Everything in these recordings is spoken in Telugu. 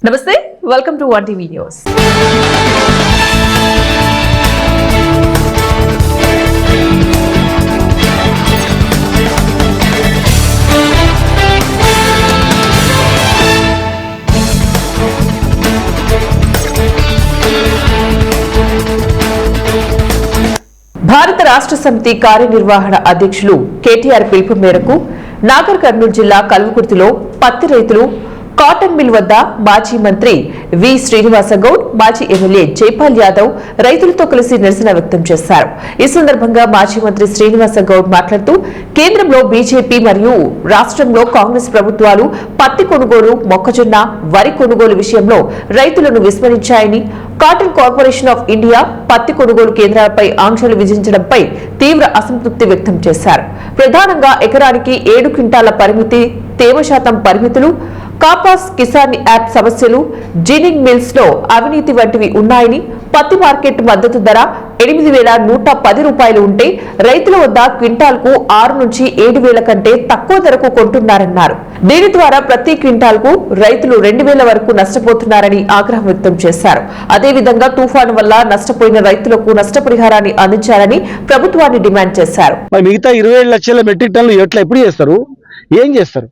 నమస్తే, వెల్కమ్ టు 1TV న్యూస్. భారత రాష్ట్ర సమితి కార్యనిర్వహణ అధ్యక్షులు కేటీఆర్ పిలుపు మేరకు నాగర్ కర్నూలు జిల్లా కల్వకుర్తిలో పత్తి రైతులు కాటన్ మిల్ వద్ద మాజీ మంత్రి వి శ్రీనివాస గౌడ్, మాజీ ఎమ్మెల్యే జైపాల్ యాదవ్ రైతులతో కలిసి నిరసన వ్యక్తం చేశారు. ఈ సందర్భంగా మాజీ మంత్రి శ్రీనివాస గౌడ్ మాట్లాడుతూ కేంద్రంలో బీజేపీ మరియు రాష్ట్రంలో కాంగ్రెస్ ప్రభుత్వాలు పత్తి కొనుగోలు, మొక్కజొన్న, వరి కొనుగోలు విషయంలో రైతులను విస్మరించాయని, కాటన్ కార్పొరేషన్ ఆఫ్ ఇండియా పత్తి కొనుగోలు కేంద్రాలపై ఆంక్షలు విధించడంపై తీవ్ర అసంతృప్తి వ్యక్తం చేశారు. ప్రధానంగా ఎకరానికి 7 క్వింటాల పరిమితి, తేమ శాతం పరిమితులు, కాపాస్ కిసాన్ యాప్ సమస్యలు, జిన్నింగ్ మిల్స్ లో అవినీతి వంటివి ఉన్నాయని, పత్తి మార్కెట్ మద్దతు ధర 8,110 రూపాయలు ఉంటే రైతుల వద్ద క్వింటాల్ కు 6 నుంచి 7,000 కంటే తక్కువ ధరకు కొంటున్నారన్నారు. దీని ద్వారా ప్రతి క్వింటాల్ కు రైతులు 2,000 వరకు నష్టపోతున్నారని ఆగ్రహం వ్యక్తం చేశారు. అదేవిధంగా తుఫాను వల్ల నష్టపోయిన రైతులకు నష్టపరిహారాన్ని అందించాలని ప్రభుత్వాన్ని డిమాండ్ చేశారు. మిగతా 27 లక్షల మెట్రిక్ టన్నులు ఎట్లా ఎప్పుడు చేస్తారు, ఏం చేస్తారు?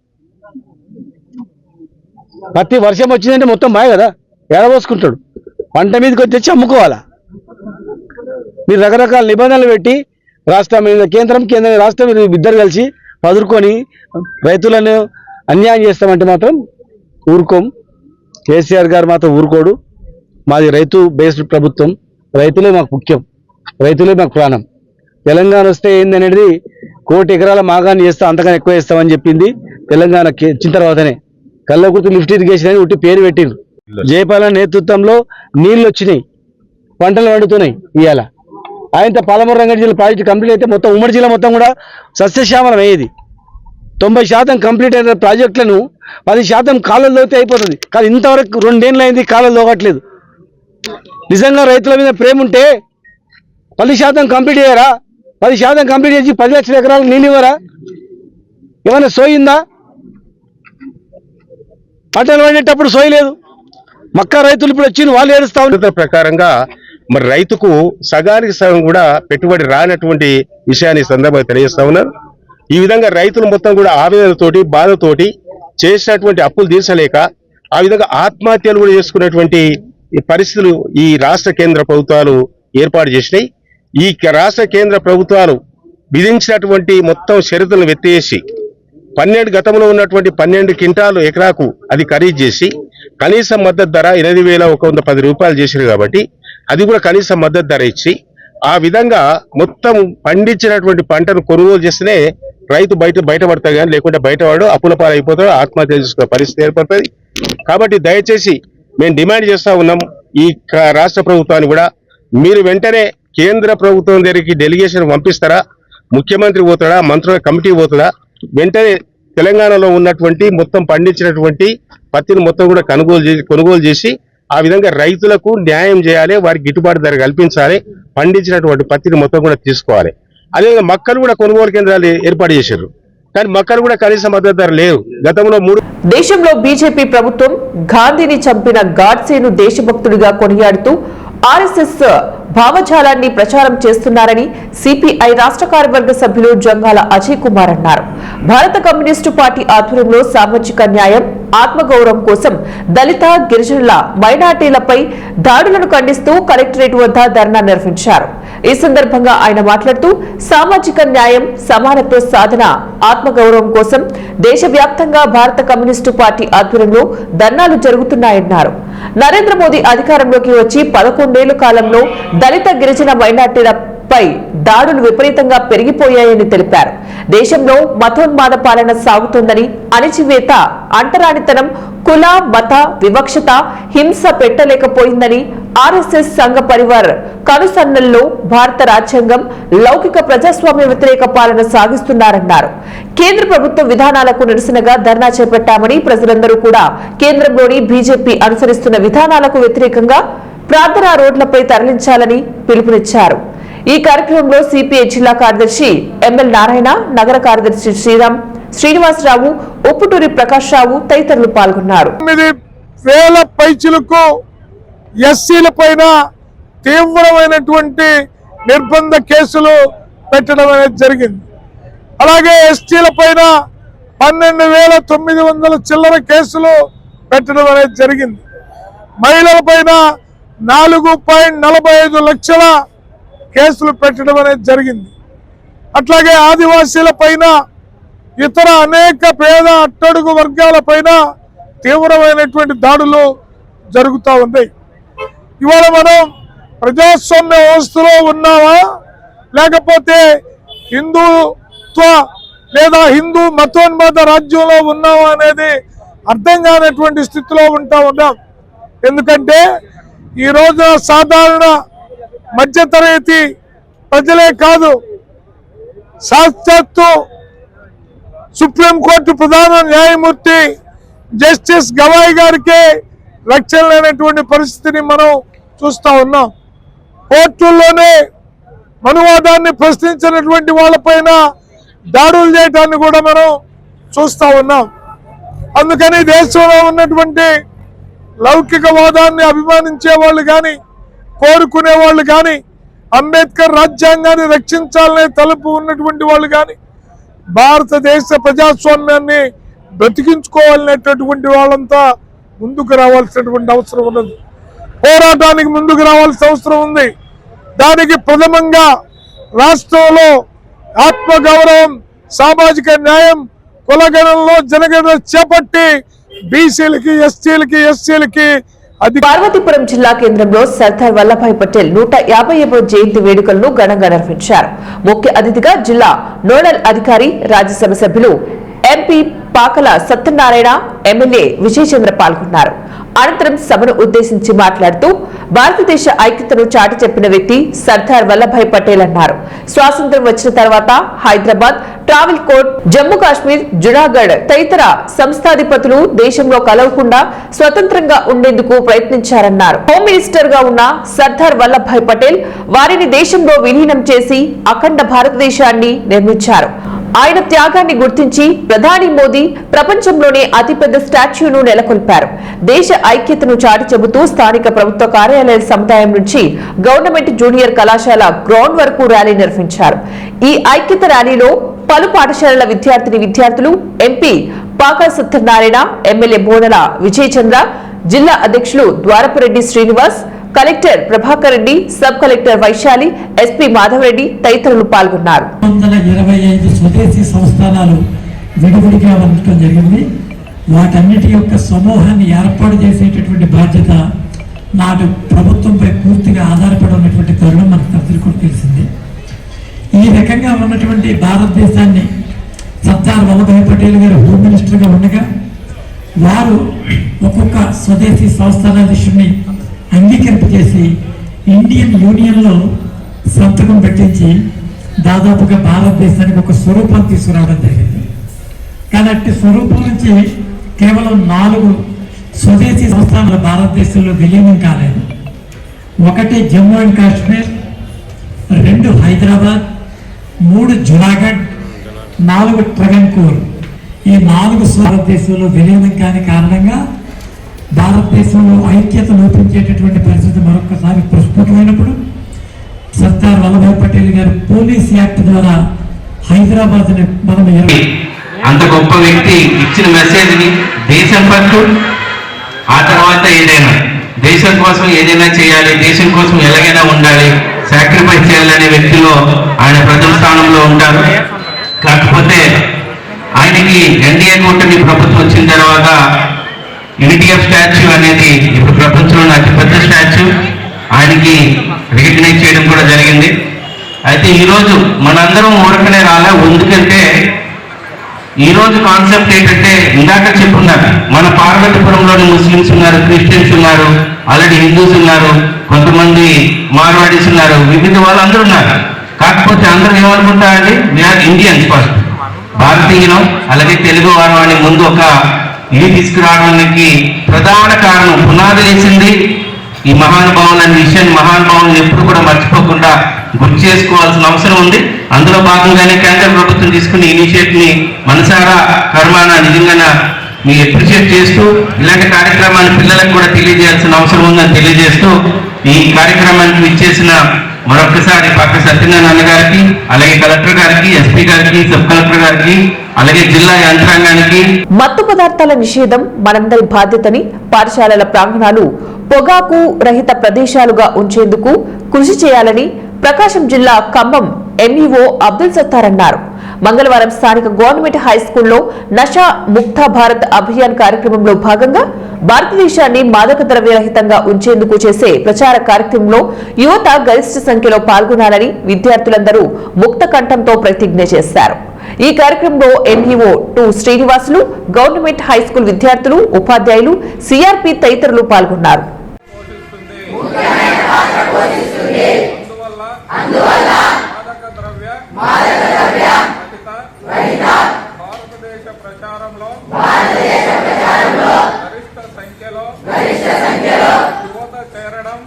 పత్తి వర్షం వచ్చిందంటే మొత్తం మాయ కదా, ఎడబోసుకుంటాడు. పంట మీదకి వచ్చి అమ్ముకోవాలా? మీరు రకరకాల నిబంధనలు పెట్టి రాష్ట్రం కేంద్రం రాష్ట్రం ఇద్దరు కలిసి పదురుకొని రైతులను అన్యాయం చేస్తామంటే మాత్రం ఊరుకోం. కేసీఆర్ గారు మాత్రం ఊరుకోడు. మాది రైతు బేస్డ్ ప్రభుత్వం, రైతులే మాకు ముఖ్యం, రైతులే మాకు ప్రాణం. తెలంగాణ వస్తే ఏందనేది 1 కోటి ఎకరాల మాగాన్ని చేస్తా, అంతకన్నా ఎక్కువ చేస్తామని చెప్పింది తెలంగాణ వచ్చిన తర్వాతనే. కల్లకుర్తి లిఫ్ట్ ఇరిగేషన్ అని ఒకటి పేరు పెట్టిండ్రు. జయపాలన నేతృత్వంలో నీళ్లు వచ్చినాయి, పంటలు పండుతున్నాయి. ఇవాళ ఆయనతో పాలమూరు రంగారెడ్డి జిల్లా ప్రాజెక్టు కంప్లీట్ అయితే మొత్తం ఉమ్మడి జిల్లా మొత్తం కూడా సస్యశ్యామలం అయ్యేది. 90% కంప్లీట్ అయిన ప్రాజెక్టులను 10% కాలువలు తవ్వితే అయిపోతుంది. కానీ ఇంతవరకు 2 ఏళ్ళు అయింది, కాలువలు తవ్వట్లేదు. నిజంగా రైతుల మీద ప్రేమ ఉంటే 10% కంప్లీట్ అయ్యారా? 10% కంప్లీట్ చేసి 10 లక్షల ఎకరాలకు నీళ్ళు ఇవ్వరా? ఏమైనా సోయిందా? పంటలు పండేటప్పుడు సోయలేదు. మక్క రైతులు ఇప్పుడు వచ్చి వాళ్ళు ఏడుస్తా ఉన్న ప్రకారంగా మరి రైతుకు సగానికి సగం కూడా పెట్టుబడి రానటువంటి విషయాన్ని సందర్భంగా తెలియజేస్తా ఉన్నారు. ఈ విధంగా రైతులు మొత్తం కూడా ఆవేదనతోటి, బాధతోటి చేసినటువంటి అప్పులు తీర్చలేక ఆ విధంగా ఆత్మహత్యలు కూడా చేసుకున్నటువంటి పరిస్థితులు ఈ రాష్ట్ర కేంద్ర ప్రభుత్వాలు ఏర్పాటు చేసినాయి. ఈ రాష్ట్ర కేంద్ర ప్రభుత్వాలు విధించినటువంటి మొత్తం షరతులను ఎత్తివేసి గతంలో ఉన్నటువంటి 12 క్వింటాలు ఎకరాకు అది ఖరీదు చేసి కనీస మద్దతు ధర 8,110 రూపాయలు చేశారు. కాబట్టి అది కూడా కనీస మద్దతు ధర ఇచ్చి ఆ విధంగా మొత్తం పండించినటువంటి పంటను కొనుగోలు చేస్తేనే రైతు బయటపడతాడు, కానీ లేకుంటే బయటవాడు అప్పుల పాలైపోతాడు, ఆత్మహత్య చేసుకునే పరిస్థితి ఏర్పడుతుంది. కాబట్టి దయచేసి మేము డిమాండ్ చేస్తా ఉన్నాం ఈ రాష్ట్ర ప్రభుత్వాన్ని కూడా, మీరు వెంటనే కేంద్ర ప్రభుత్వం దగ్గరికి డెలిగేషన్ పంపిస్తారా? ముఖ్యమంత్రి పోతాడా, మంత్రుల కమిటీ పోతాడా? వెంటనే తెలంగాణలో ఉన్నటువంటి మొత్తం పండించినటువంటి పత్తిని మొత్తం కూడా కొనుగోలు చేసి ఆ విధంగా రైతులకు న్యాయం చేయాలి, వారికి గిట్టుబాటు ధర కల్పించాలి, పండించినటువంటి పత్తిని మొత్తం కూడా తీసుకోవాలి. అదేవిధంగా మక్కలు కూడా కొనుగోలు కేంద్రాలు ఏర్పాటు చేశారు, కానీ మక్కలు కూడా కనీస మద్దతు ధర లేవు. గతంలో దేశంలో బీజేపీ ప్రభుత్వం గాంధీని చంపిన గాడ్సేను దేశభక్తుడిగా కొనియాడుతూ ఆర్ఎస్ఎస్ భావజాలాన్ని ప్రచారం చేస్తున్నారని సిపిఐ రాష్ట్ర కార్యవర్గ సభ్యులు జంగాల అజయ్ కుమార్ అన్నారు. భారత కమ్యూనిస్టు పార్టీ ఆధ్వర్యంలో సామాజిక న్యాయం, ఆత్మగౌరవం కోసం దళిత, గిరిజనుల, మైనార్టీలపై దాడులను ఖండిస్తూ కలెక్టరేట్ వద్ద ధర్నా నిర్వహించారు. ఈ సందర్భంగా ఆయన మాట్లాడుతూ సామాజిక న్యాయం, సమానత్వ సాధన, ఆత్మగౌరవం కోసం దేశవ్యాప్తంగా భారత కమ్యూనిస్టు పార్టీ ఆధ్వర్యంలో ధర్నాలు జరుగుతున్నాయన్నారు. నరేంద్ర మోదీ అధికారంలోకి వచ్చి 11 ఏళ్ల కాలంలో దళిత, గిరిజన, మైనార్టీలపై దాడులు విపరీతంగా పెరిగిపోయాయని తెలిపారు. దేశంలో మతోన్మాద పాలన సాగుతోందని, అణచివేత, అంటరానితనం, కుల, మత వివక్షత, హింస పెట్టలేకపోయిందని, ఆర్ఎస్ఎస్ సంఘ పరివార్ కనుసన్నల్లో భారత రాజ్యాంగం, లౌకిక ప్రజాస్వామ్య వ్యతిరేక పాలన సాగిస్తున్నారన్నారు. కేంద్ర ప్రభుత్వ విధానాలకు నిరసనగా ధర్నా చేపట్టామని, ప్రజలందరూ కూడా కేంద్రంలోని బీజేపీ అనుసరిస్తున్న విధానాలకు వ్యతిరేకంగా ప్రార్థనా రోడ్లపై తరలించాలని పిలుపునిచ్చారు. ఈ కార్యక్రమంలో సిపిఐ జిల్లా కార్యదర్శి ఎంఎల్ నారాయణ, నగర కార్యదర్శి శ్రీరామ్, శ్రీనివాసరావు, ఉప్పుటూరి ప్రకాష్ రావు తదితరులు పాల్గొన్నారు. వేల పైచిలకు ఎస్సీల పైన తీవ్రమైనటువంటి నిర్బంధ కేసులు పెట్టడం అనేది జరిగింది. అలాగే ఎస్టీల పైన 12,900 చిల్లర కేసులు పెట్టడం అనేది జరిగింది. మహిళల పైన 4.45 లక్షల కేసులు పెట్టడం అనేది జరిగింది. అట్లాగే ఆదివాసీల పైన, ఇతర అనేక పేద అట్టడుగు వర్గాల పైన తీవ్రమైనటువంటి దాడులు జరుగుతూ ఉన్నాయి. ఇవాళ మనం ప్రజాస్వామ్య వ్యవస్థలో ఉన్నామా, లేకపోతే హిందుత్వ లేదా హిందూ మతోన్మాద రాజ్యంలో ఉన్నామా అనేది అర్థం కానటువంటి స్థితిలో ఉన్నాం. ఎందుకంటే ఈ రోజు సాధారణ మధ్యతరగతి ప్రజలే కాదు, సాక్షాత్తు సుప్రీంకోర్టు ప్రధాన న్యాయమూర్తి జస్టిస్ గవాయ్ గారికే రక్షణ లేనటువంటి పరిస్థితిని మనం చూస్తూ ఉన్నాం. కోర్టుల్లోనే మనువాదాన్ని ప్రశ్నించినటువంటి వాళ్ళపైన దాడులు చేయడాన్ని కూడా మనం చూస్తూ ఉన్నాం. అందుకని దేశంలో ఉన్నటువంటి లౌకికవాదాన్ని అభిమానించే వాళ్ళు కానీ, కోరుకునే వాళ్ళు కానీ, అంబేద్కర్ రాజ్యాంగాన్ని రక్షించాలనే తలుపు ఉన్నటువంటి వాళ్ళు కానీ, భారతదేశ ప్రజాస్వామ్యాన్ని బ్రతికించుకోవాలనేటటువంటి వాళ్ళంతా ముందుకు రావాల్సినటువంటి అవసరం ఉన్నది. పోరాటానికి ముందుకు రావాల్సిన అవసరం ఉంది. దానికి ప్రథమంగా రాష్ట్రంలో ఆత్మగౌరవం, సామాజిక న్యాయం, కులగణంలో జనగణన చేపట్టి బీసీలకి, ఎస్టీలకి, ఎస్సీలకి పార్వతీపురం జిల్లా కేంద్రంలో సర్దార్ వల్లభాయ్ పటేల్ 150వ జయంతి వేడుకలను ఘనంగా నిర్వహించారు. ముఖ్య అతిథిగా జిల్లా నోడల్ అధికారి, రాజ్యసభ సభ్యులు ఎంపీ పాకల సత్యనారాయణ, ఎమ్మెల్యే విజయచంద్ర పాల్గొన్నారు. అనంతరం సభను ఉద్దేశించి మాట్లాడుతూ భారతదేశ ఐక్యతను చాటి చెప్పిన వ్యక్తి సర్దార్ వల్లభాయ్ పటేల్ అన్నారు. స్వాతంత్ర్యం వచ్చిన తర్వాత హైదరాబాద్, ట్రావెల్ కోర్ట్, జమ్మూ కాశ్మీర్, జునాగఢ్ తదితర సంస్థాధిపతులు దేశంలో కలవకుండా స్వతంత్రంగా ఉండేందుకు ప్రయత్నించారన్నారు. హోమ్ మినిస్టర్ గా ఉన్న సర్దార్ వల్లభాయ్ పటేల్ వారిని దేశంలో విలీనం చేసి అఖండ భారతదేశాన్ని నిర్మించారు. ఆయన త్యాగాన్ని గుర్తించి ప్రధాని మోదీ ప్రపంచంలోనే అతిపెద్ద స్టాచ్యూను నెలకొల్పారు. దేశ ఐక్యతను చాటి చెబుతూ స్థానిక ప్రభుత్వ కార్యాలయాల సముదాయం నుంచి గవర్నమెంట్ జూనియర్ కళాశాల గ్రౌండ్ వరకు ర్యాలీ నిర్వహించారు. ఈ ఐక్యత ర్యాలీలో పలు పాఠశాలల విద్యార్థులు, ఎంపీ పాకల సత్యనారాయణ, ఎమ్మెల్యే బోనల విజయచంద్ర, జిల్లా అధ్యక్షులు Dwarapureddy Srinivas, collector Prabhakar Reddy, sub collector Vaishali, SP Madhavareddy తదితరులు పాల్గొన్నారు. 125 స్వదేశీ సంస్థానాలు విడివిడిగా ఉండటం జరిగింది. వాటన్నిటి యొక్క సమూహాన్ని ఏర్పాటు చేసేటటువంటి బాధ్యత నాటి ప్రభుత్వంపై పూర్తిగా ఆధారపడి ఉన్నటువంటి తరుణం మనకు అందరికీ కూడా తెలిసింది. ఈ రకంగా ఉన్నటువంటి భారతదేశాన్ని సర్దార్ వల్లభాయ్ పటేల్ గారు హోమ్ మినిస్టర్గా ఉండగా వారు ఒక్కొక్క స్వదేశీ సంస్థానాధీశుడిని అంగీకరింపజేసి ఇండియన్ యూనియన్లో సంతకం పెట్టించి దాదాపుగా భారతదేశానికి ఒక స్వరూపం తీసుకురావడం జరిగింది. కానీ అట్టి స్వరూపం నుంచి కేవలం 4 స్వదేశీ సంస్థానాలు భారతదేశంలో విలీనం కాలేదు. 1 జమ్మూ అండ్ కాశ్మీర్, 2 హైదరాబాద్, 3 జునాగఢ్, 4 ట్రవెన్కోర్. ఈ 4 భారతదేశంలో విలీనం కాని కారణంగా భారతదేశంలో ఐక్యత లోపించేటటువంటి పరిస్థితి మరొకసారి ప్రస్ఫుటమైనప్పుడు సర్దార్ వల్లభాయ్ పటేల్ గారు పోలీస్ యాక్ట్ ద్వారా హైదరాబాద్ మనం అంత గొప్ప వ్యక్తి ఇచ్చిన మెసేజ్ ని దేశం పట్టు, ఆ తర్వాత ఏదైనా దేశం కోసం ఏదైనా చేయాలి, దేశం కోసం ఎలాగైనా ఉండాలి, సాక్రిఫైస్ చేయాలనే వ్యక్తిలో ఆయన ప్రథమ స్థానంలో ఉంటారు. కాకపోతే ఆయనకి ఎన్డీఏ కూటమి ప్రభుత్వం వచ్చిన తర్వాత యూనిటీఎఫ్ స్టాచ్యూ అనేది ఇప్పుడు ప్రపంచంలో అతిపెద్ద స్టాచ్యూ ఆయనకి రికగ్నైజ్ చేయడం కూడా జరిగింది. అయితే ఈరోజు మనందరం ఊరకనే రాలే. ఎందుకంటే ఈరోజు కాన్సెప్ట్ ఏంటంటే ఇందాక చెప్పున్నారు, మన పార్వతీపురంలోని ముస్లిమ్స్ ఉన్నారు, క్రిస్టియన్స్ ఉన్నారు, ఆల్రెడీ హిందూస్ ఉన్నారు, కొంతమంది మార్వాడీస్ ఉన్నారు, వివిధ వాళ్ళందరూ ఉన్నారు. కాకపోతే అందరూ ఏమనుకుంటారండి, వీఆర్ ఇండియన్స్ ఫస్ట్, భారతీయులం, అలాగే తెలుగు వారు అని ముందు ఒక ఇవి తీసుకురావడానికి ప్రధాన కారణం, పునాది వేసింది ఈ మహానుభావులు అనే విషయాన్ని మహానుభావులను ఎప్పుడు కూడా మర్చిపోకుండా గుర్తు చేసుకోవాల్సిన అవసరం ఉంది. అందులో భాగంగానే కేంద్ర ప్రభుత్వం తీసుకున్న ఇనిషియేటివ్ ని మనసారా కర్మాన నిజంగా మీరు అప్రిషియేట్ చేస్తూ ఇలాంటి కార్యక్రమాన్ని పిల్లలకు కూడా తెలియజేయాల్సిన అవసరం ఉందని తెలియజేస్తూ ఈ కార్యక్రమానికి ఇచ్చేసిన మరొకసారి పక్క సత్యనారాయణ గారికి, అలాగే కలెక్టర్ గారికి, ఎస్పీ గారికి, సబ్ కలెక్టర్ గారికి, అలాగే జిల్లా యంత్రాంగానికి. మత్తు పదార్థాల నిషేధం మనందరి బాధ్యతని, పాఠశాలల ప్రాంగణాలు పొగాకు రహిత ప్రదేశాలుగా ఉంచేందుకు కృషి చేయాలని ప్రకాశం జిల్లా ఖమ్మం ఎంఈఓ అబ్దుల్ సత్తార్ అన్నారు. మంగళవారం స్థానిక గవర్నమెంట్ హై స్కూల్లో నషా ముక్త భారత్ అభియాన్ కార్యక్రమంలో భాగంగా భారతదేశాన్ని మాదక ద్రవ్యరహితంగా ఉంచేందుకు చేసే ప్రచార కార్యక్రమంలో యువత గరిష్ట సంఖ్యలో పాల్గొనాలని విద్యార్థులందరూ ముక్త కంఠంతో ప్రతిజ్ఞ చేశారు. ఈ కార్యక్రమంలో MEO 2 Srinivasulu, government high school విద్యార్థులు, ఉపాధ్యాయులు, సిఆర్పి తదితరులు పాల్గొన్నారు. భారతదేశ ప్రచారంలో గరిష్ట సంఖ్యలో యువత చేరడం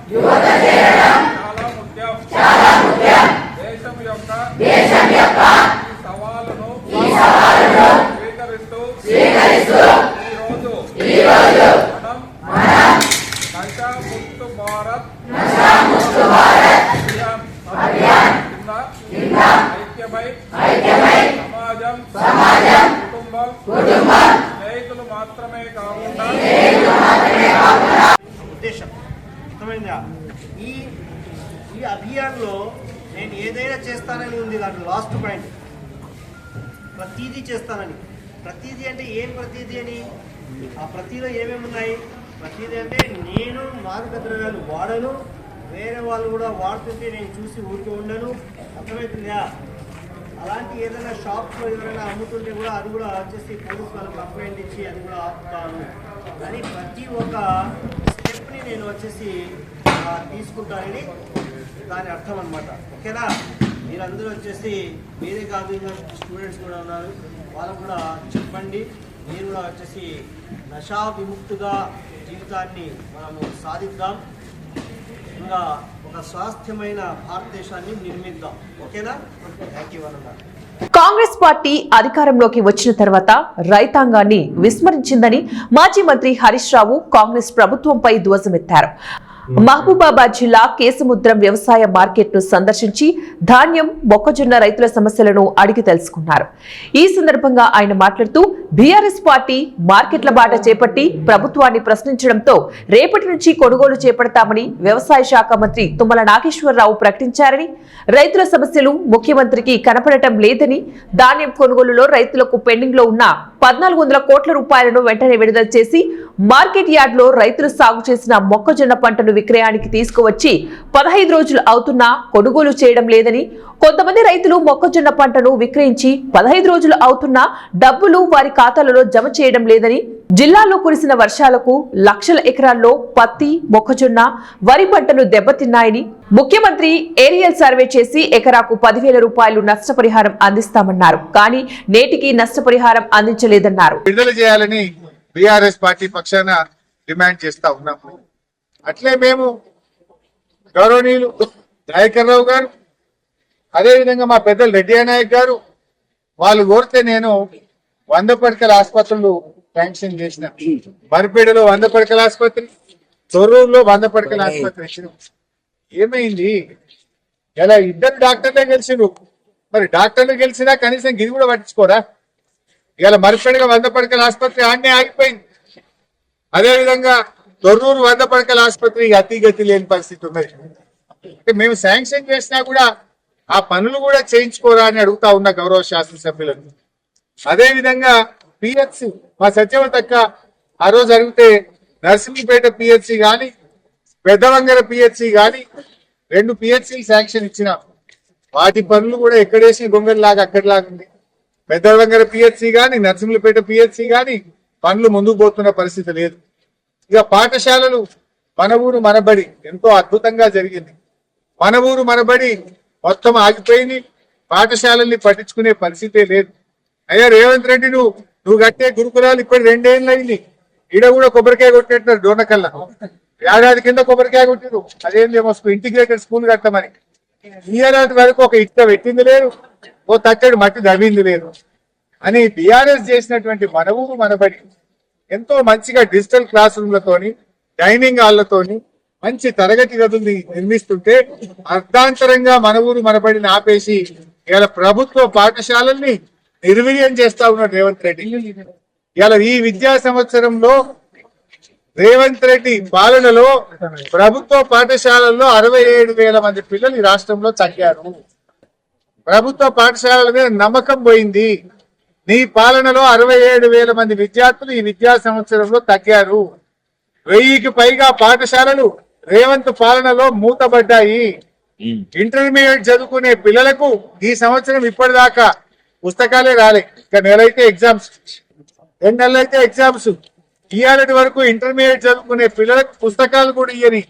చాలా ముఖ్యం. దేశం యొక్క ఈ సవాలును స్వీకరిస్తూ ఈరోజు మనం నషా ముక్త భారత్ అభియాన్ కింద ఐక్యమై సమాజం కుటుంబం స్నేహితులు మాత్రమే కాకుండా ఉద్దేశం అర్థమైందా? ఈ అభియాన్లో నేను ఏదైనా చేస్తానని ఉంది. దాంట్లో లాస్ట్ పాయింట్ ప్రతీదీ చేస్తానని. ప్రతీది అంటే ఏం ప్రతీది అని? ఆ ప్రతిలో ఏమేమి ఉన్నాయి? ప్రతీది అంటే నేను మాదక ద్రవ్యాలు వాడను, వేరే వాళ్ళు కూడా వాడుతుంటే నేను చూసి ఊరికే ఉండను. అర్థమవుతుందా? అలాంటి ఏదైనా షాప్స్లో ఎవరైనా అమ్ముతుంటే కూడా అది కూడా వచ్చేసి పోలీసు వాళ్ళు కంప్లైంట్ ఇచ్చి అది కూడా ఆపుతాను. కానీ ప్రతి ఒక్క స్టెప్ని నేను వచ్చేసి తీసుకుంటానని దాని అర్థం అనమాట. ఓకేనా? మీరందరూ వచ్చేసి మీరే కాదు, ఇంకా స్టూడెంట్స్ కూడా ఉన్నారు, వాళ్ళకు కూడా చెప్పండి. మీరు కూడా వచ్చేసి నషా విముక్తిగా జీవితాన్ని మనము సాధిద్దాం. ఇంకా ఒక స్వాస్థ్యమైన భారతదేశాన్ని నిర్మిద్దాం. ఓకేనా? థ్యాంక్ యూ అన్న. కాంగ్రెస్ పార్టీ అధికారంలోకి వచ్చిన తర్వాత రైతాంగాన్ని విస్మరించిందని మాజీ మంత్రి హరీష్ రావు కాంగ్రెస్ ప్రభుత్వంపై ధ్వజమెత్తారు. మహబూబాబాద్ జిల్లా కేసముద్రం వ్యవసాయ మార్కెట్ ను సందర్శించి ధాన్యం, మొక్కజొన్న రైతుల సమస్యలను అడిగి తెలుసుకున్నారు. ఈ సందర్భంగా ఆయన మాట్లాడుతూ బీఆర్ఎస్ పార్టీ మార్కెట్ల బాట చేపట్టి ప్రభుత్వాన్ని ప్రశ్నించడంతో రేపటి నుంచి కొనుగోలు చేపడతామని వ్యవసాయ శాఖ మంత్రి తుమ్మల నాగేశ్వరరావు ప్రకటించారని, రైతుల సమస్యలు ముఖ్యమంత్రికి కనపడటం లేదని, ధాన్యం కొనుగోలులో రైతులకు పెండింగ్ లో ఉన్న 1400 కోట్ల రూపాయలను వెంటనే విడుదల చేసి మార్కెట్ యార్డ్ లో రైతులు సాగు చేసిన మొక్కజొన్న పంటను విక్రయానికి తీసుకువచ్చి 15 రోజులు అవుతున్నా కొనుగోలు చేయడం లేదని, కొంతమంది రైతులు మొక్కజొన్న పంటను విక్రయించి 15 రోజులు అవుతున్నా డబ్బులు వారి ఖాతాలలో జమ చేయడం లేదని, జిల్లాలో కురిసిన వర్షాలకు లక్షల ఎకరాల్లో పత్తి, మొక్కజొన్న, వరి పంటలు దెబ్బతిన్నాయని, ముఖ్యమంత్రి ఏరియల్ సర్వే చేసి ఎకరాకు 10,000 రూపాయలు నష్టపరిహారం అందిస్తామన్నారు. కానీ నేటికి నష్టపరిహారం అందించలేదన్నారు. విడుదల చేయాలని బీఆర్ఎస్ పార్టీ పక్షాన డిమాండ్ చేస్తా ఉన్నాము. అట్లే మేము గౌరవనీయులు దయాకర్ రావు గారు, అదేవిధంగా మా పెద్దలు రెడ్డి నాయక్ గారు వాళ్ళు కోరితే నేను 100 పడకల ఆసుపత్రులు శాంక్షన్ చేసిన. మరిపేడలో 100 పడకల ఆసుపత్రి, తొర్రూరులో 100 పడకల ఆసుపత్రి ఇచ్చినాం. ఏమైంది? ఇలా 2 డాక్టర్లే గెలిచిండ్రు. మరి డాక్టర్లు గెలిచినా కనీసం గిరి కూడా పట్టించుకోరా? ఇలా మరిపేడగా 100 పడకల ఆసుపత్రి ఆడనే ఆగిపోయింది. అదేవిధంగా తొర్రూరు 100 పడకల ఆసుపత్రి అతిగతి లేని పరిస్థితి ఉన్నది. అంటే మేము శాంక్షన్ చేసినా కూడా ఆ పనులు కూడా చేయించుకోరా అని అడుగుతా ఉన్న గౌరవ శాసనసభ్యులను. అదేవిధంగా పిహెచ్సి మా సత్యవతక్క ఆ రోజు అడిగితే నర్సింగిపేట పిహెచ్సి కానీ, పెద్దవంగర పిహెచ్సి కానీ 2 పిహెచ్సిలు శాంక్షన్ ఇచ్చిన. వాటి పనులు కూడా ఎక్కడేసి గొంగలిలాగా అక్కడిలాగా ఉంది. పెద్దవంగర పిహెచ్సి కానీ, నర్సింగిపేట పిహెచ్సి కానీ పనులు ముందుకు పోతున్న పరిస్థితి లేదు. ఇక పాఠశాలలు మన ఊరు మనబడి ఎంతో అద్భుతంగా జరిగింది. మన ఊరు మనబడి మొత్తం ఆగిపోయింది. పాఠశాలల్ని పట్టించుకునే పరిస్థితే లేదు. అయ్యా రేవంత్ రెడ్డి, నువ్వు కట్టే గురుకులాలు ఇప్పుడు 2 ఏళ్ళు అయింది. ఈడ కూడా కొబ్బరికాయ కొట్టేట్టున్నారు డోనకల్లా. ఏడాది కింద కొబ్బరికాయ కొట్టిరు. అదేందేమో ఇంటిగ్రేటెడ్ స్కూల్ కట్టమని. ఈ ఏడాది వరకు ఒక ఇటుక పెట్టింది లేదు, ఓ తట్టడి మట్టి దవ్వింది లేదు అని బీఆర్ఎస్ చేసినటువంటి మన ఊరు మనబడి ఎంతో మంచిగా డిజిటల్ క్లాస్ రూమ్లతోని డైనింగ్ హాల్లతోని మంచి తరగతి గదుల్ని నిర్మిస్తుంటే అర్ధాంతరంగా మన ఊరు మనబడిని ఆపేసి ఇవాళ ప్రభుత్వ పాఠశాలల్ని నిర్వీర్యం చేస్తా ఉన్నాడు రేవంత్ రెడ్డి. ఇవాళ ఈ విద్యా సంవత్సరంలో రేవంత్ రెడ్డి పాలనలో ప్రభుత్వ పాఠశాలల్లో 67,000 మంది పిల్లలు ఈ రాష్ట్రంలో తగ్గారు. ప్రభుత్వ పాఠశాలల మీద నమ్మకం పోయింది. నీ పాలనలో 67,000 మంది విద్యార్థులు ఈ విద్యా సంవత్సరంలో తగ్గారు. 1000కి పైగా పాఠశాలలు రేవంత్ పాలనలో మూతబడ్డాయి. ఇంటర్మీడియట్ చదువుకునే పిల్లలకు ఈ సంవత్సరం ఇప్పటిదాకా పుస్తకాలే రాలే. ఇక నెలైతే ఎగ్జామ్స్, 2 నెలలైతే ఎగ్జామ్స్. ఇవాళటి వరకు ఇంటర్మీడియట్ చదువుకునే పిల్లలకు పుస్తకాలు కూడా ఇయ్యని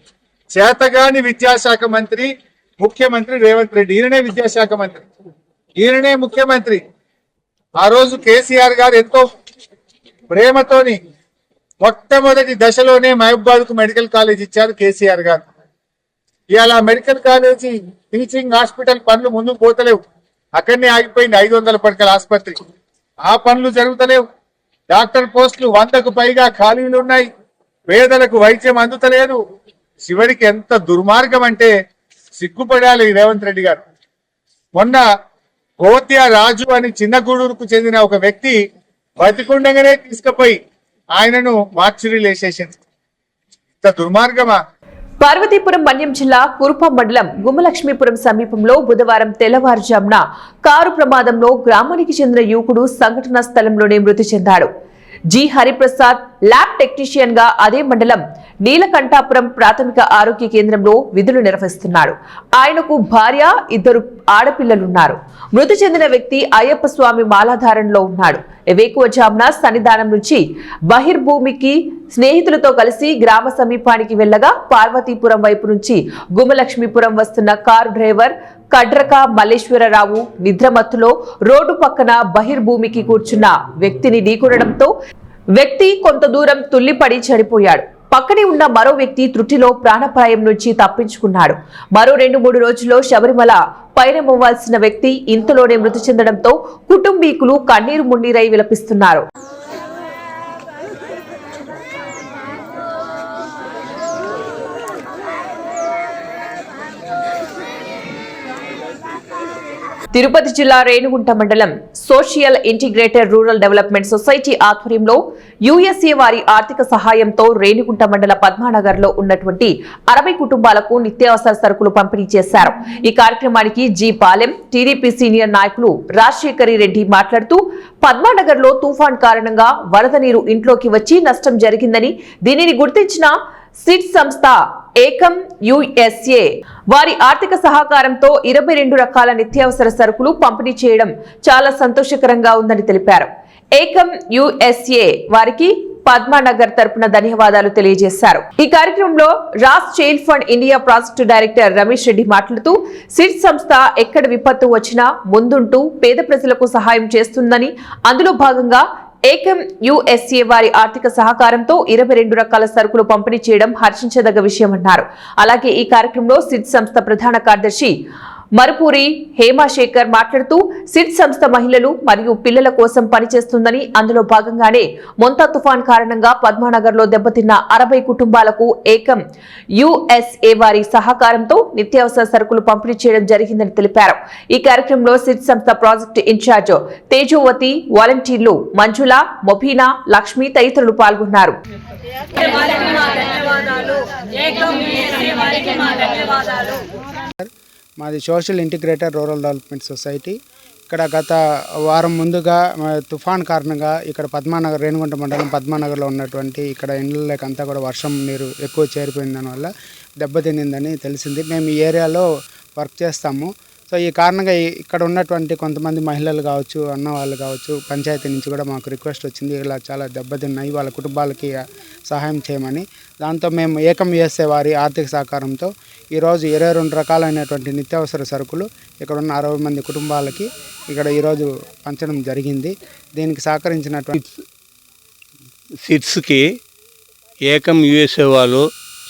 చేతగాని విద్యాశాఖ మంత్రి ముఖ్యమంత్రి రేవంత్ రెడ్డి. ఈయననే విద్యాశాఖ మంత్రి, ఈయననే ముఖ్యమంత్రి. ఆ రోజు కేసీఆర్ గారు ఎంతో ప్రేమతోని మొట్టమొదటి దశలోనే మహబూబాద్ కు మెడికల్ కాలేజ్ ఇచ్చారు కేసీఆర్ గారు. ఇవాళ మెడికల్ కాలేజీ టీచింగ్ హాస్పిటల్ పనులు ముందుకు పోతలేవు, అక్కడనే ఆగిపోయింది. 500 పడకల ఆసుపత్రి, ఆ పనులు జరుగుతలేవు. డాక్టర్ పోస్టులు 100కు పైగా ఖాళీలు ఉన్నాయి. పేదలకు వైద్యం అందుతలేదు. చివరికి ఎంత దుర్మార్గం అంటే సిగ్గుపడాలి రేవంత్ రెడ్డి గారు. మొన్న గోత్య రాజు అని చిన్నగూడూరుకు చెందిన ఒక వ్యక్తి బతికుండగానే తీసుకుపోయి ఆయనను మార్చురీలు వేసేసింది. ఇంత దుర్మార్గమా? పార్వతీపురం మన్యం జిల్లా కురుపం మండలం గుమ్మలక్ష్మీపురం సమీపంలో బుధవారం తెల్లవారుజామున కారు ప్రమాదంలో గ్రామానికి చెందిన యువకుడు సంఘటనా స్థలంలోనే మృతి చెందాడు. జి హరిప్రసాద్ ల్యాబ్ టెక్నీషియన్ గా అదే మండలం నీలకంఠాపురం ప్రాథమిక ఆరోగ్య కేంద్రంలో విధులు నిర్వహిస్తున్నాడు. ఆయనకు భార్య, 2 ఆడపిల్లలున్నారు. మృతి చెందిన వ్యక్తి అయ్యప్ప స్వామి మాలాధారంలో ఉన్నాడు. వేకువజామున సన్నిధానం నుంచి బహిర్భూమికి స్నేహితులతో కలిసి గ్రామ సమీపానికి వెళ్లగా పార్వతీపురం వైపు నుంచి గుమ్మలక్ష్మీపురం వస్తున్న కారు డ్రైవర్ కడ్రక మల్లేశ్వరరావు నిద్రమత్తులో రోడ్డు పక్కన బహిర్భూమికి కూర్చున్న వ్యక్తిని ఢీకొనడంతో వ్యక్తి కొంత దూరం తుల్లిపడి చనిపోయాడు. పక్కనే ఉన్న మరో వ్యక్తి త్రుటిలో ప్రాణాపాయం నుంచి తప్పించుకున్నాడు. మరో 2-3 రోజుల్లో శబరిమల పయనమవ్వాల్సిన వ్యక్తి ఇంతలోనే మృతి చెందడంతో కుటుంబీకులు కన్నీరు మున్నీరై విలపిస్తున్నారు. తిరుపతి జిల్లా రేణిగుంట మండలం social integrated rural development society ఆధ్వర్యంలో యుఎస్ఏ వారి ఆర్థిక సహాయంతో రేణిగుంట మండల పద్మానగర్ లో ఉన్నటువంటి 60 కుటుంబాలకు నిత్యావసర సరుకులు పంపిణీ చేశారు. ఈ కార్యక్రమానికి జి పాలెం టీడీపీ సీనియర్ నాయకులు రాజశేఖరి రెడ్డి మాట్లాడుతూ పద్మానగర్ లో తుఫాన్ కారణంగా వరద నీరు ఇంట్లోకి వచ్చి నష్టం జరిగిందని, దీనిని గుర్తించిన సిట్ సంస్థ ఏకం యుఎస్ఏ వారి ఆర్థిక సహకారంతో 22 రకాల నిత్యావసర సరుకులు పంపిణీ చేయడం చాలా సంతోషకరంగా ఉందని తెలిపారు. ఏకం యుఎస్ఏ వారికి పద్మానగర్ తరపున ధన్యవాదాలు తెలియజేశారు. ఈ కార్యక్రమంలో రాస్ Child Fund India project director Ramesh Reddy మాట్లాడుతూ సిట్ సంస్థ ఎక్కడ విపత్తు వచ్చినా ముందుంటూ పేద ప్రజలకు సహాయం చేస్తుందని, అందులో భాగంగా ఏకం యుఎస్ఏ వారి ఆర్థిక సహకారంతో 22 రకాల సరుకులు పంపిణీ చేయడం హర్షించదగ్గ విషయమన్నారు. అలాగే ఈ కార్యక్రమంలో సిట్ సంస్థ ప్రధాన కార్యదర్శి మరుపూరి హేమాశేఖర్ మాట్లాడుతూ సిట్ సంస్థ మహిళలు మరియు పిల్లల కోసం పనిచేస్తుందని, అందులో భాగంగానే మొంతా తుఫాన్ కారణంగా పద్మానగర్ లో దెబ్బతిన్న 60 కుటుంబాలకు ఏకం యుఎస్ఏ వారి సహకారంతో నిత్యావసర సరుకులు పంపిణీ చేయడం జరిగిందని తెలిపారు. ఈ కార్యక్రమంలో సిట్ సంస్థ ప్రాజెక్టు ఇన్ఛార్జ్ తేజోవతి, వాలంటీర్లు మంజుల, మొబీనా, లక్ష్మి తదితరులు పాల్గొన్నారు. మాది social integrated rural development society. ఇక్కడ గత వారం ముందుగా తుఫాన్ కారణంగా ఇక్కడ పద్మానగర్ రేణిగుంట మండలం పద్మానగర్లో ఉన్నటువంటి ఇక్కడ ఇండ్లకి అంతా కూడా వర్షం నీరు ఎక్కువ చేరిపోయిన దానివల్ల దెబ్బతినిందని తెలిసింది. మేము ఈ ఏరియాలో వర్క్ చేస్తాము. సో ఈ కారణంగా ఇక్కడ ఉన్నటువంటి కొంతమంది మహిళలు కావచ్చు, అన్న వాళ్ళు కావచ్చు, పంచాయతీ నుంచి కూడా మాకు రిక్వెస్ట్ వచ్చింది, ఇలా చాలా దెబ్బతిన్నాయి, వాళ్ళ కుటుంబాలకి సహాయం చేయమని. దాంతో మేము ఏకం యుఎస్ఏ వారి ఆర్థిక సహకారంతో ఈరోజు 22 రకాలైనటువంటి నిత్యావసర సరుకులు ఇక్కడ ఉన్న 60 మంది కుటుంబాలకి ఇక్కడ ఈరోజు పంచడం జరిగింది. దీనికి సహకరించినటువంటి సిట్స్కి ఏకం యుఎస్ఏ వాళ్ళు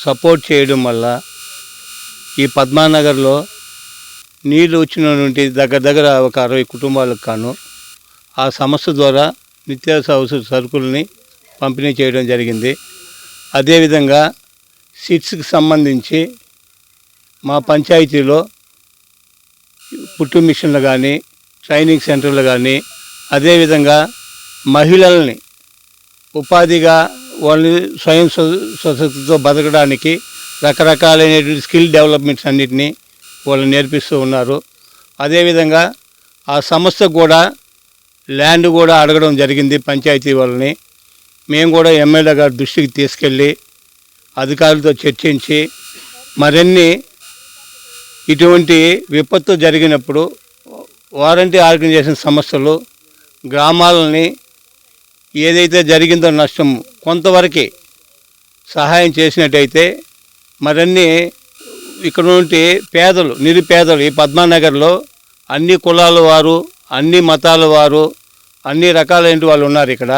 సపోర్ట్ చేయడం వల్ల ఈ పద్మానగర్లో నీళ్ళు వచ్చినటువంటి దగ్గర ఒక 60 కుటుంబాలకు కాను ఆ సంస్థ ద్వారా నిత్యావసర సరుకుల్ని పంపిణీ చేయడం జరిగింది. అదేవిధంగా సిట్స్కి సంబంధించి మా పంచాయతీలో పుట్టు మిషన్లు కానీ, ట్రైనింగ్ సెంటర్లు కానీ, అదేవిధంగా మహిళల్ని ఉపాధిగా వాళ్ళని స్వయం స్వశక్తితో బతకడానికి రకరకాలైనటువంటి స్కిల్ డెవలప్మెంట్స్ అన్నిటినీ వాళ్ళు నేర్పిస్తూ ఉన్నారు. అదేవిధంగా ఆ సంస్థకు కూడా ల్యాండ్ కూడా అడగడం జరిగింది పంచాయతీ వాళ్ళని. మేము కూడా ఎమ్మెల్యే గారి దృష్టికి తీసుకెళ్ళి అధికారులతో చర్చించి మరిన్ని ఇటువంటి విపత్తు జరిగినప్పుడు వారంటీ ఆర్గనైజేషన్ సంస్థలు గ్రామాలని ఏదైతే జరిగిందో నష్టం కొంతవరకు సహాయం చేసినట్టయితే మరిన్ని ఇక్కడ నుండి పేదలు, నిరుపేదలు ఈ పద్మానగర్లో అన్ని కులాల వారు, అన్ని మతాల వారు, అన్ని రకాలైన వాళ్ళు ఉన్నారు. ఇక్కడ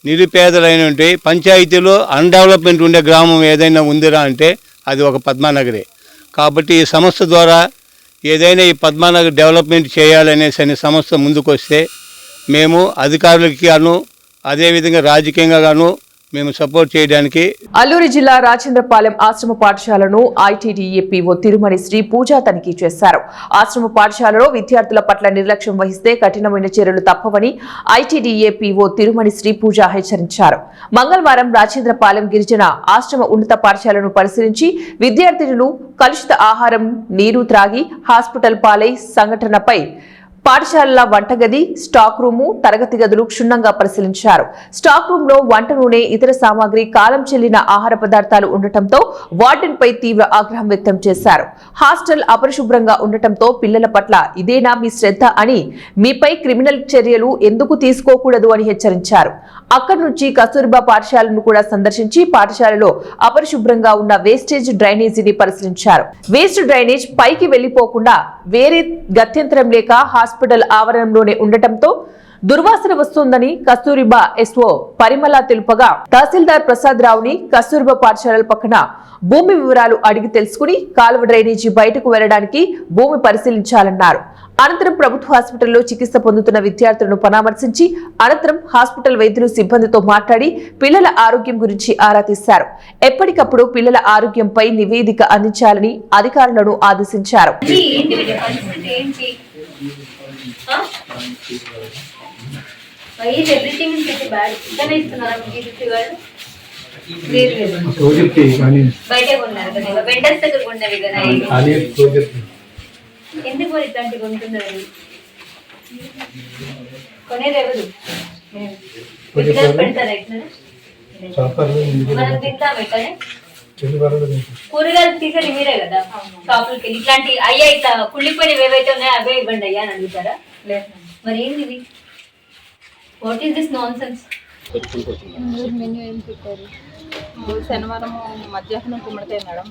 నిరుపేదలైనటువంటి పంచాయతీలో అన్డెవలప్మెంట్ ఉండే గ్రామం ఏదైనా ఉందిరా అంటే అది ఒక పద్మానగరే. కాబట్టి ఈ సంస్థ ద్వారా ఏదైనా ఈ పద్మానగర్ డెవలప్మెంట్ చేయాలనేసి అనే సంస్థ ముందుకు వస్తే మేము అధికారులకి గాను అదేవిధంగా రాజకీయంగా గాను మేము సపోర్ట్ చేయడానికి. అల్లూరి జిల్లా రాజేంద్రపాలెం ఆశ్రమ పాఠశాలను ఐటీడీఏ పీఓ తిరుమణి శ్రీ పూజ తనిఖీ చేశారు. ఆశ్రమ పాఠశాలలో విద్యార్థుల పట్ల నిర్లక్ష్యం వహిస్తే కఠినమైన చర్యలు తప్పవని ఐటీడీఏ పీఓ తిరుమణి శ్రీ పూజ హెచ్చరించారు. మంగళవారం రాజేంద్రపాలెం గిరిజన ఆశ్రమ ఉన్నత పాఠశాలను పరిశీలించి విద్యార్థినులు కలుషిత ఆహారం, నీరు త్రాగి హాస్పిటల్ పాలై సంఘటనపై పాఠశాలల వంటగది, స్టాక్ రూము, తరగతి గదులు క్షుణ్ణంగా పరిశీలించారు. స్టాక్ రూమ్ లో వంట నూనె, ఇతర సామాగ్రి, కాలం చెల్లిన ఆహార పదార్థాలు ఉండటంతో వార్డెన్ పై తీవ్ర ఆగ్రహం వ్యక్తం చేశారు. హాస్టల్ అపరిశుభ్రంగా ఉండటంతో పిల్లల పట్ల ఇదేనా మీ శ్రద్ధ అని, మీపై క్రిమినల్ చర్యలు ఎందుకు తీసుకోకూడదు అని హెచ్చరించారు. అక్కడి నుంచి కస్తూర్బా పాఠశాలను కూడా సందర్శించి పాఠశాలలో అపరిశుభ్రంగా ఉన్న వేస్టేజ్ డ్రైనేజీని పరిశీలించారు. వేస్ట్ డ్రైనేజ్ పైకి వెళ్లిపోకుండా వేరే గత్యంతరం లేక హాస్పిటల్ ఆవరణలోనే ఉండటంతో దుర్వాసన వస్తోందని కస్తూరిబా ఎస్ఓ పరిమళ తెలుపగా తహసీల్దార్ ప్రసాద్ రావుని కస్తూరిబా పాఠశాలల పక్కన భూమి వివరాలు అడిగి తెలుసుకుని కాలువ డ్రైనేజీ బయటకు వెళ్లడానికి భూమి పరిశీలించాలన్నారు. అనంతరం ప్రభుత్వ హాస్పిటల్లో చికిత్స పొందుతున్న విద్యార్థులను పరామర్శించి అనంతరం హాస్పిటల్ వైద్యులు సిబ్బందితో మాట్లాడి పిల్లల ఆరోగ్యం గురించి ఆరా తీశారు. ఎప్పటికప్పుడు పిల్లల ఆరోగ్యంపై నివేదిక అందించాలని అధికారులను ఆదేశించారు. ఎందుకు మరి ఇట్లాంటి కొంటున్నారు? కొనేది ఎవరు? పెడతారా ఇట్లా? మనం తింటాం ఇట్లానే. కూరగాయలు తీసేది మీరే కదా షాపులకి వెళ్ళి. ఇట్లాంటి అయ్యా ఇట్లా కుళ్ళిపోయినవి ఏవైతే ఉన్నాయో అవే ఇవ్వండి అయ్యా అని అడుగుతారా? మరి ఏంది ఇది? What is this non sense? Menu ఏం పెట్టారు? శనివారం మధ్యాహ్నం గుమ్మడికాయ మేడం,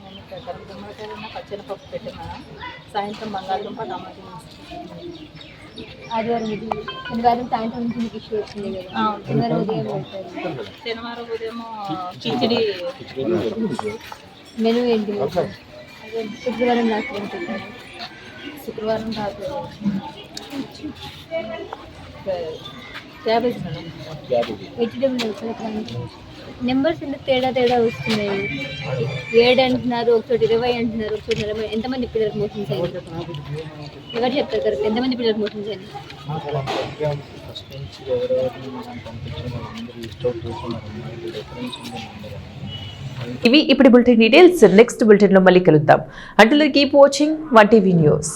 గుమ్మడికాయ పచ్చనిపప్పు పెట్టి మేడం, సాయంత్రం బంగాళదుంప టమాటో. ఆదివారం ఇది శనివారం సాయంత్రం నుంచి మీకు ఇష్యూ వచ్చింది కదా, శనివారం ఉదయం పెడతారు. శనివారం ఉదయం కిచిడి. మెనూ ఏంటి? శుక్రవారం రాత్రి ఏం పెట్టారు? శుక్రవారం రాత్రి క్యాబేజ్ మేడం. వెజిటేబుల్ నెంబర్స్ ఎందుకు తేడా వస్తున్నాయి? 7 అంటున్నారు, ఒకచోటి 20 అంటున్నారు, ఒకచోటి 40. ఎంతమంది పిల్లలకు మోషన్స్ అయింది? ఎవరు చెప్తారు కరెక్ట్? ఎంతమంది పిల్లలకు మోషన్స్ అయింది? ఇవి ఇప్పుడు బులెటిన్ డీటెయిల్స్. నెక్స్ట్ బులెటిన్ లో మళ్ళీ కలుద్దాం. Until keep watching 1TV news.